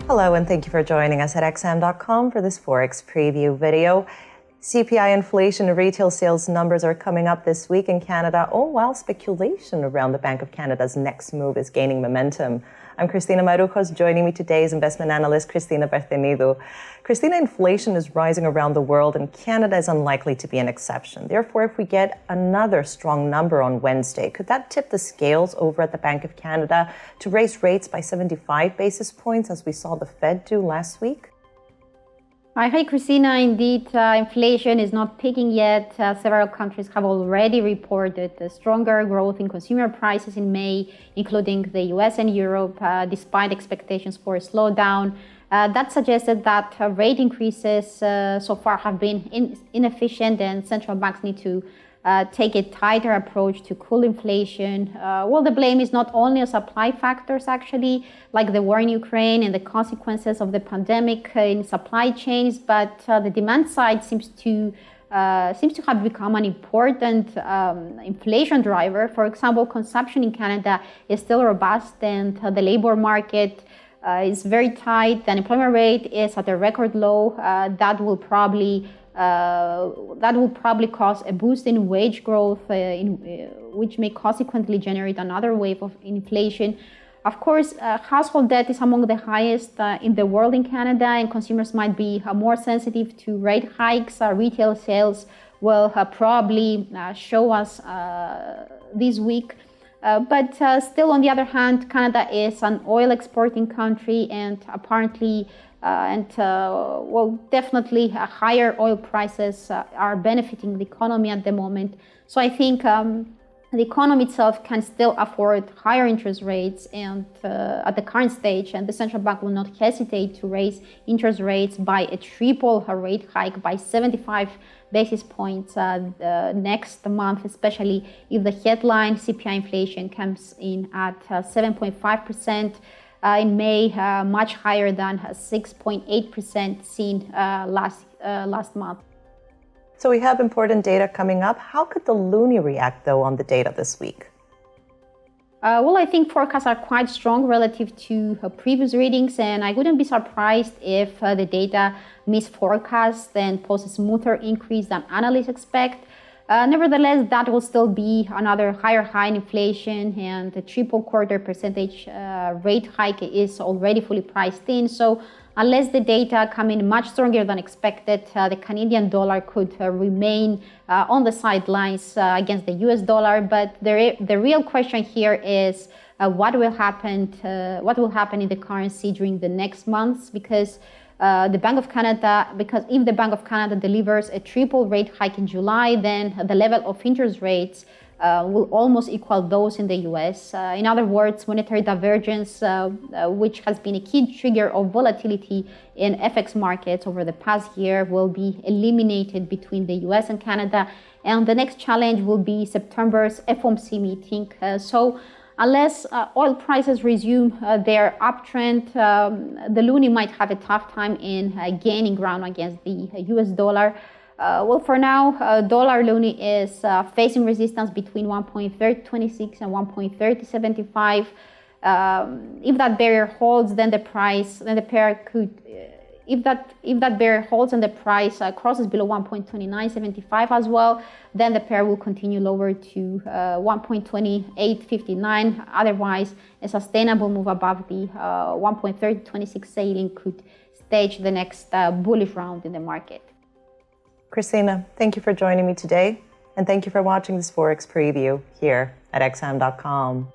Hello, and thank you for joining us at XM.com for this Forex Preview video. CPI inflation and retail sales numbers are coming up this week in Canada, while speculation around the Bank of Canada's next move is gaining momentum. I'm Cristina Marujos. Joining me today is investment analyst Cristina Bertenido. Cristina, inflation is rising around the world, and Canada is unlikely to be an exception. Therefore, if we get another strong number on Wednesday, could that tip the scales over at the Bank of Canada to raise rates by 75 basis points, as we saw the Fed do last week? Hi, Christina. Indeed, inflation is not peaking yet. Several countries have already reported stronger growth in consumer prices in May, including the US and Europe, despite expectations for a slowdown. That suggested that rate increases so far have been inefficient, and central banks need to take a tighter approach to cool inflation. Well, the blame is not only on supply factors, actually, like the war in Ukraine and the consequences of the pandemic in supply chains, but the demand side seems to have become an important inflation driver. For example, consumption in Canada is still robust, and the labor market is very tight. The unemployment rate is at a record low. That will probably cause a boost in wage growth, which may consequently generate another wave of inflation. Of course, household debt is among the highest in the world in Canada, and consumers might be more sensitive to rate hikes. Retail sales will probably show us this week. But still, on the other hand, Canada is an oil exporting country, and apparently definitely higher oil prices are benefiting the economy at the moment. So I think the economy itself can still afford higher interest rates, and at the current stage, and the central bank will not hesitate to raise interest rates by a triple rate hike by 75 basis points next month, especially if the headline CPI inflation comes in at 7.5%. In May, much higher than 6.8% seen last month. So we have important data coming up. How could the Loonie react, though, on the data this week? Well, I think forecasts are quite strong relative to previous readings, and I wouldn't be surprised if the data miss forecasts and post a smoother increase than analysts expect. Nevertheless, that will still be another higher high in inflation, and the triple quarter percentage rate hike is already fully priced in. So unless the data come in much stronger than expected, the Canadian dollar could remain on the sidelines against the US dollar. But the real question here is what will happen in the currency during the next months, because if the Bank of Canada delivers a triple rate hike in July, then the level of interest rates will almost equal those in the US. In other words, monetary divergence, which has been a key trigger of volatility in FX markets over the past year, will be eliminated between the US and Canada. And the next challenge will be September's FOMC meeting. So unless oil prices resume their uptrend, the Loonie might have a tough time in gaining ground against the US dollar. Well, for now, dollar Loonie is facing resistance between 1.3026 and 1.3075. If that barrier holds, then the pair could. If that barrier holds and the price crosses below 1.2975 as well, then the pair will continue lower to 1.2859. Otherwise, a sustainable move above the 1.3026 ceiling could stage the next bullish round in the market. Cristina, thank you for joining me today, and thank you for watching this Forex Preview here at XM.com.